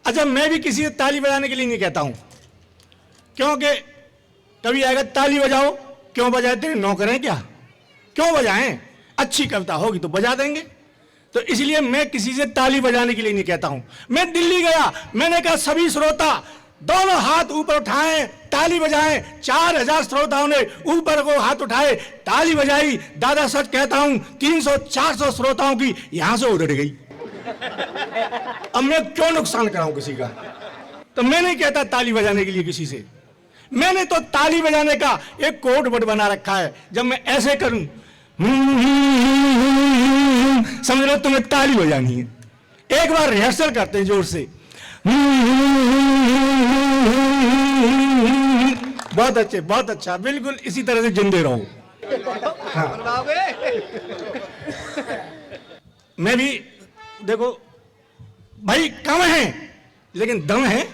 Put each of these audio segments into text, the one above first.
अच्छा, मैं भी किसी से ताली बजाने के लिए नहीं कहता हूं, क्योंकि कभी आएगा ताली बजाओ, क्यों बजाए, तेरे नौकर हैं क्या, क्यों बजाएं, अच्छी कविता होगी तो बजा देंगे। तो इसलिए मैं किसी से ताली बजाने के लिए नहीं कहता हूं। मैं दिल्ली गया, मैंने कहा सभी श्रोता दोनों हाथ ऊपर उठाएं, ताली बजाएं। 4000 श्रोताओं ने ऊपर को हाथ उठाए, ताली बजाई। दादा सच कहता हूं 300-400 श्रोताओं की यहां से उधड़ गई। अब मैं क्यों नुकसान कराऊं किसी का। तो मैं नहीं कहता ताली बजाने के लिए किसी से। मैंने तो ताली बजाने का एक कोड वर्ड बना रखा है। जब मैं ऐसे करूं, समझ लो तुम्हें ताली बजानी है। एक बार रिहर्सल करते हैं जोर से। बहुत अच्छे, बहुत अच्छा, बिल्कुल इसी तरह से जिंदे रहो। हाँ। मैं भी देखो भाई कम है लेकिन दम है,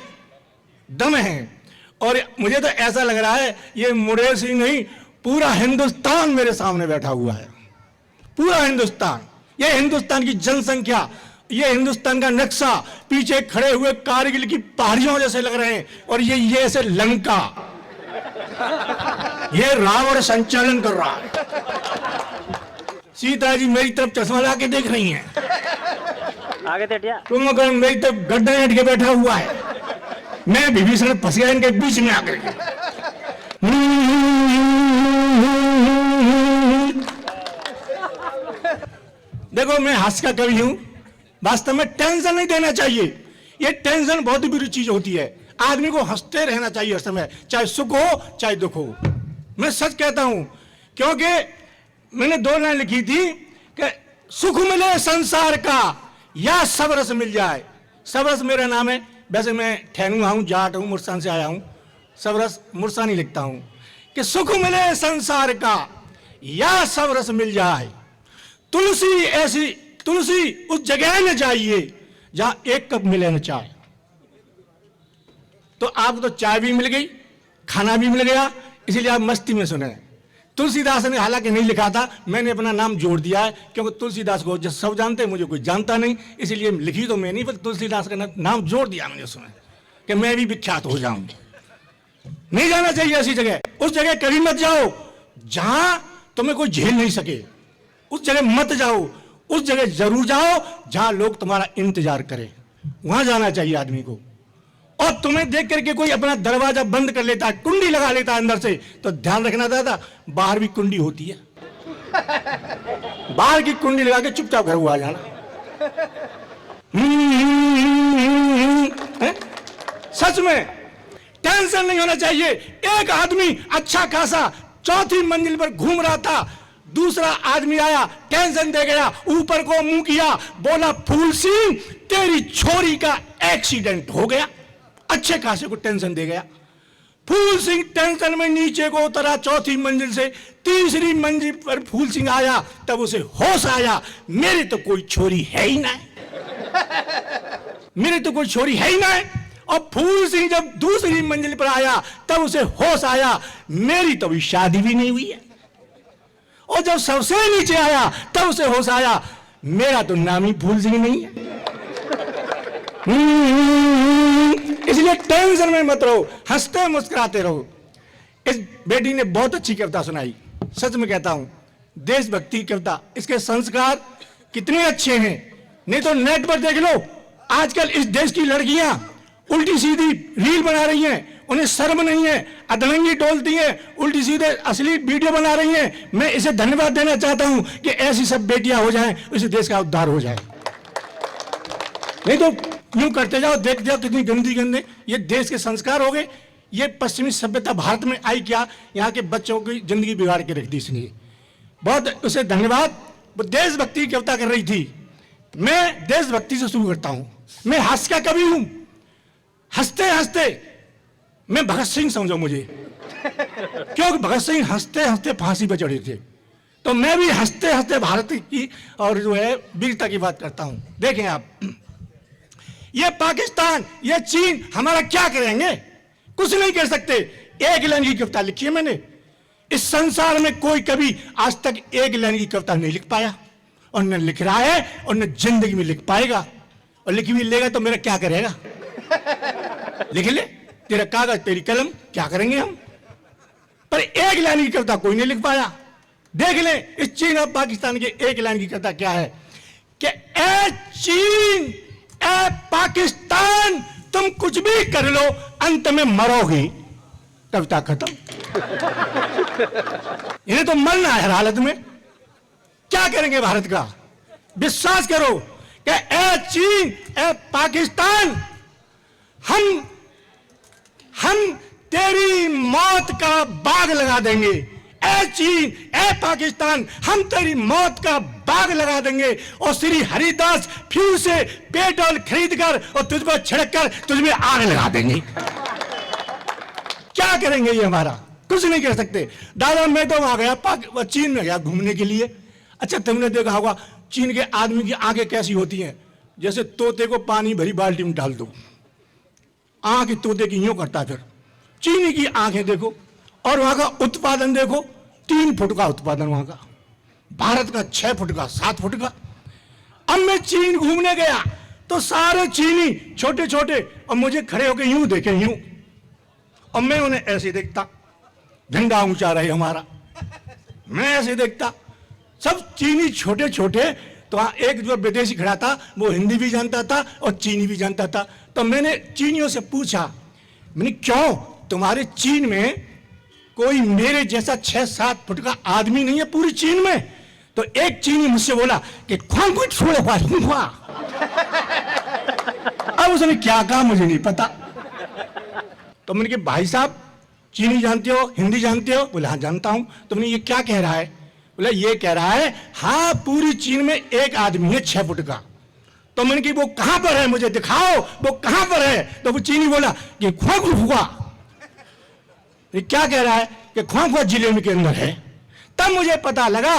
दम है। और मुझे तो ऐसा लग रहा है ये मुड़ेर सिंह नहीं, पूरा हिंदुस्तान मेरे सामने बैठा हुआ है, पूरा हिंदुस्तान। ये हिंदुस्तान की जनसंख्या, ये हिंदुस्तान का नक्शा, पीछे खड़े हुए कारगिल की पहाड़ियों जैसे लग रहे हैं। और ये ऐसे लंका, ये रावण संचालन कर रहा है। सीता जी मेरी तरफ चश्मा ला के देख रही हैं, आगे टेटिया कुंभकर्ण मेरी तरफ गड्ढा हट के बैठा हुआ है, मैं विभीषण फंस गया इनके बीच में आकर के। देखो मैं हास्य का कवि हूं, वास्तव में टेंशन नहीं देना चाहिए। ये टेंशन बहुत ही बुरी चीज होती है। आदमी को हंसते रहना चाहिए हर समय, चाहे सुख हो चाहे दुख हो। मैं सच कहता हूं, क्योंकि मैंने 2 लाइन लिखी थी कि सुख मिले संसार का या सब रस मिल जाए। सब रस मेरा नाम है, वैसे मैं ठहनुआ हूं, जाट हूं, मुरसान से आया हूं। सब रस मुरसानी लिखता हूं कि सुख मिले संसार का या सब रस मिल जाए। तुलसी ऐसी तुलसी उस जगह न जाइए जहां एक कप मिले न चाय। तो आपको तो चाय भी मिल गई, खाना भी मिल गया, इसीलिए आप मस्ती में सुने। तुलसीदास ने हालांकि नहीं लिखा था, मैंने अपना नाम जोड़ दिया है, क्योंकि तुलसीदास को सब जानते हैं, मुझे कोई जानता नहीं, इसलिए लिखी तो मैं नहीं, पर तुलसीदास का नाम जोड़ दिया मैंने उसमें कि मैं भी विख्यात हो जाऊं। नहीं जाना चाहिए ऐसी जगह। उस जगह कभी मत जाओ जहां तुम्हें कोई झेल नहीं सके। उस जगह मत जाओ। उस जगह जरूर जाओ जहां लोग तुम्हारा इंतजार करें, वहां जाना चाहिए आदमी को। और तुम्हें देख करके कोई अपना दरवाजा बंद कर लेता है, कुंडी लगा लेता है अंदर से, तो ध्यान रखना दादा, बाहर भी कुंडी होती है। बाहर की कुंडी लगा के चुपचाप घर को आ जाना। सच में टेंशन नहीं होना चाहिए। एक आदमी अच्छा खासा 4थी मंजिल पर घूम रहा था, दूसरा आदमी आया, टेंशन दे गया, ऊपर को मुंह किया, बोला फूल सिंह तेरी छोरी का एक्सीडेंट हो गया। अच्छे खासे को टेंशन दे गया। फूल सिंह टेंशन में नीचे को उतरा 4थी मंजिल से, 3री मंजिल पर फूल सिंह आया, तब उसे होश आया, मेरे तो कोई छोरी है ही ना, मेरे तो कोई छोरी है ही ना। और फूल सिंह जब 2री मंजिल पर आया, तब उसे होश आया, मेरी तो अभी शादी भी नहीं हुई है। और जब सबसे नीचे आया, तब उसे होश आया, मेरा तो नाम ही फूल सिंह नहीं है। इसलिए टेंशन में मत रहो, हंसते मुस्कुराते रहो। इस बेटी ने बहुत अच्छी कविता सुनाई, सच में कहता हूं, देशभक्ति कविता। इसके संस्कार कितने अच्छे हैं, नहीं तो नेट पर देख लो। आजकल इस देश की लड़कियां उल्टी सीधी रील बना रही हैं, उन्हें शर्म नहीं है, अधरंगी डोलती हैं, उल्टी सीधे असली वीडियो बना रही हैं। मैं इसे धन्यवाद देना चाहता हूं कि ऐसी सब बेटियां हो जाएं, इस देश का उद्धार हो जाए। नहीं तो यूं करते जाओ, देखते जाओ कितनी गंदी गंदे ये देश के संस्कार हो गए। ये पश्चिमी सभ्यता भारत में आई क्या, यहाँ के बच्चों की जिंदगी बिगाड़ के रख दी इसने। बहुत उसे धन्यवाद। वो देशभक्ति की कविता कर रही थी। मैं देशभक्ति से शुरू करता हूं। मैं हास्य का कवि हूं। हंसते हंसते मैं भगत सिंह समझो मुझे, क्योंकि भगत सिंह हंसते हंसते फांसी पर चढ़े थे। तो मैं भी हंसते हंसते भारत की और जो है वीरता की बात करता हूं। देखें आप, ये पाकिस्तान, ये चीन हमारा क्या करेंगे, कुछ नहीं कर सकते। एक लाइन की कविता लिखी है मैंने। इस संसार में कोई कभी आज तक एक लाइन की कविता नहीं लिख पाया, और न लिख रहा है और न जिंदगी में लिख पाएगा। और लिख भी लेगा तो मेरा क्या करेगा। लिख ले, तेरा कागज तेरी कलम, क्या करेंगे हम। पर एक लाइन की कविता कोई नहीं लिख पाया। देख ले इस चीन और पाकिस्तान की एक लाइन की कविता क्या है कि ए चीन ए पाकिस्तान तुम कुछ भी कर लो अंत में मरोगी। कविता खत्म। इन्हें तो मरना है हर हालत में। क्या करेंगे भारत का? विश्वास करो कि ए चीन ए पाकिस्तान हम तेरी मौत का बाग लगा देंगे। ए चीन ए पाकिस्तान हम तेरी मौत का बाग लगा देंगे और श्री हरिदास फ्यू से पेट्रोल खरीद कर और तुझ पर छिड़क कर तुझ में आग लगा देंगे। क्या करेंगे ये हमारा? कुछ नहीं कर सकते। दादा मैं तो वहां गया चीन में गया घूमने के लिए। अच्छा तुमने देखा होगा चीन के आदमी की आंखें कैसी होती हैं, जैसे तोते को पानी भरी बाल्टी में डाल दो, आंख तोते की यूं करता। फिर चीनी की आंखें देखो और वहां का उत्पादन देखो, 3 फुट का उत्पादन वहां का, भारत का 6 फुट का 7 फुट का। अब मैं चीन घूमने गया तो सारे चीनी छोटे छोटे और मुझे खड़े होकर यूं देखे यूं, और मैं उन्हें ऐसे देखता, झंडा ऊंचा रहे हमारा, मैं ऐसे देखता, सब चीनी छोटे छोटे। तो वहां एक जो विदेशी खड़ा था वो हिंदी भी जानता था और चीनी भी जानता था। तो मैंने चीनियों से पूछा, मैंने क्यों तुम्हारे चीन में कोई मेरे जैसा 6-7 फुट का आदमी नहीं है पूरी चीन में? तो एक चीनी मुझसे बोला कि ख्वां कुछ छोड़े हुआ। अब उसने क्या कहा मुझे नहीं पता। तो मैंने कहा भाई साहब चीनी जानते हो, हिंदी जानते हो? बोले हाँ जानता हूं। तो मैंने ये क्या कह रहा है? बोले ये कह रहा है हाँ पूरी चीन में एक आदमी है 6 फुट का। तो मैंने कहा वो कहां पर है, मुझे दिखाओ वो कहां पर है। तो वो चीनी बोला कि ख्वां। ये क्या कह रहा है कि ख्वां जिले में के अंदर है। तब मुझे पता लगा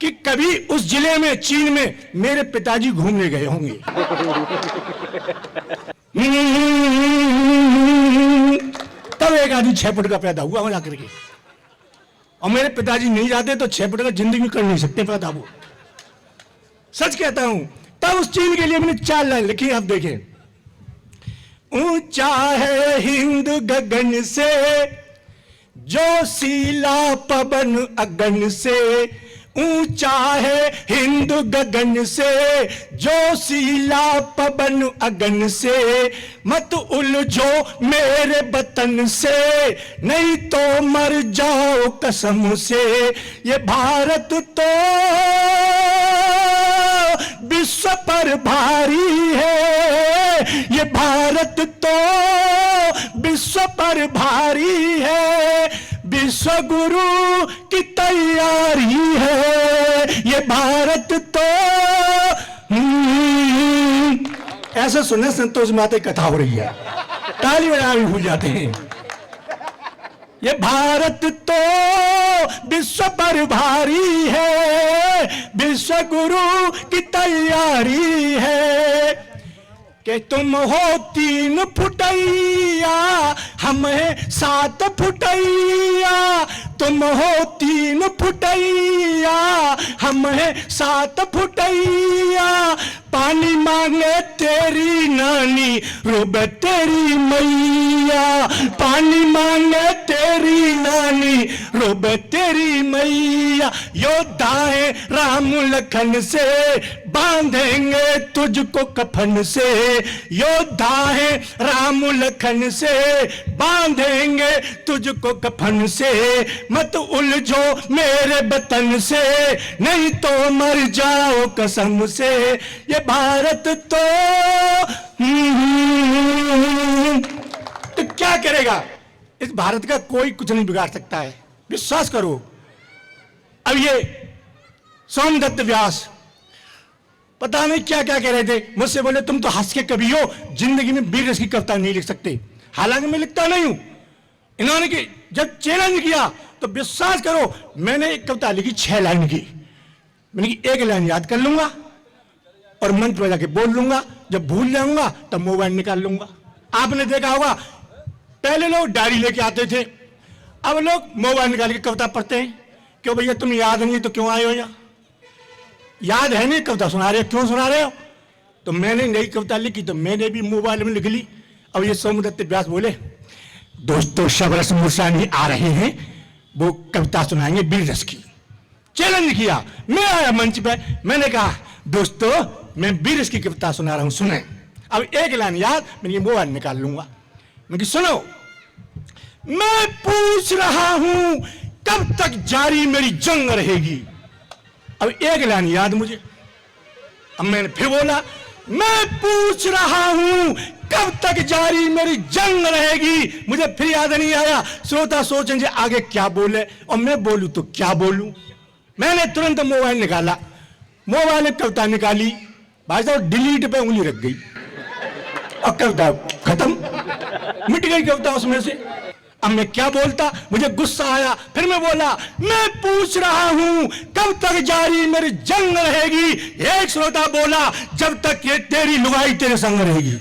कि कभी उस जिले में चीन में मेरे पिताजी घूमने गए होंगे। तब एक आदमी 6 फुट का पैदा हुआ वहां जाकर के, और मेरे पिताजी नहीं जाते तो 6 फुट का जिंदगी में कर नहीं सकते पैदा वो। सच कहता हूं। तब उस चीन के लिए मैंने 4 लाइन लिखी। अब देखें, ऊंचा है हिंद गगन से जो सीला पवन अगन से, ऊंचा है हिंद गगन से जो सीला पवन अगन से, मत उलझो मेरे वतन से नहीं तो मर जाओ कसम से। ये भारत तो विश्व पर भारी है, ये भारत तो विश्व पर भारी है, विश्व गुरु की तैयारी है ये भारत तो। ऐसा सुनने संतोष माते कथा हो रही है, ताली बजाना भी भूल जाते हैं। ये भारत तो विश्व पर भारी है, विश्व गुरु की तैयारी है कि तुम हो 3 फुटैया हम हैं 7 फुटैया, तुम हो 3 फुटैया हम हैं 7 फुटैया। पानी मांगे तेरी नानी रोबे तेरी मैया, पानी मांगे तेरी नानी रोबे तेरी मैया। योद्धाएं राम लखन से बांधेंगे तुझको कफन से, योद्धा है राम लखन से बांधेंगे तुझको कफन से। मत उलझो मेरे वतन से नहीं तो मर जाओ कसम से। ये भारत तो क्या करेगा? इस भारत का कोई कुछ नहीं बिगाड़ सकता है, विश्वास करो। अब ये सोमदत्त व्यास पता नहीं क्या क्या कह रहे थे, मुझसे बोले तुम तो हंस के कभी हो, जिंदगी में वीर रस की कविता नहीं लिख सकते। हालांकि मैं लिखता नहीं हूं। इन्होंने कि जब चैलेंज किया तो विश्वास करो मैंने एक कविता लिखी 6 लाइन की। मैंने कि 1 लाइन याद कर लूंगा और मंच पर जाके बोल लूंगा, जब भूल जाऊंगा तब मोबाइल निकाल लूंगा। आपने देखा होगा पहले लोग डायरी लेके आते थे, अब लोग मोबाइल निकाल के कविता पढ़ते हैं। क्यों भैया तुम याद नहीं तो क्यों आए हो? या याद है नहीं कविता सुना रहे हो, क्यों सुना रहे हो? तो मैंने नई कविता लिखी तो मैंने भी मोबाइल में लिख ली। अब ये सोमदत्त व्यास बोले, दोस्तों शबरस मुर्शानी आ रहे हैं, वो कविता सुनाएंगे वीर रस की। चैलेंज किया, मैं आया मंच पे, मैंने कहा दोस्तों मैं वीर रस की कविता सुना रहा हूं, सुने। अब एक लाइन याद, मैं ये मोबाइल निकाल लूंगा। मैं सुनो, मैं पूछ रहा हूं कब तक जारी मेरी जंग रहेगी। अब एक लाइन याद मुझे। अब मैंने फिर बोला, मैं पूछ रहा हूं कब तक जारी मेरी जंग रहेगी। मुझे फिर याद नहीं आया। श्रोता सोचेंगे आगे क्या बोले और मैं बोलूं तो क्या बोलूं। मैंने तुरंत मोबाइल निकाला, मोबाइल में कविता निकाली, भाई साहब डिलीट पे उंगली रख गई और कविता खत्म, मिट गई कविता उसमें से। अब मैं क्या बोलता, मुझे गुस्सा आया। फिर मैं बोला, मैं पूछ रहा हूं कब तक जारी मेरी जंग रहेगी। एक श्रोता बोला, जब तक ये तेरी लुगाई तेरे संग रहेगी।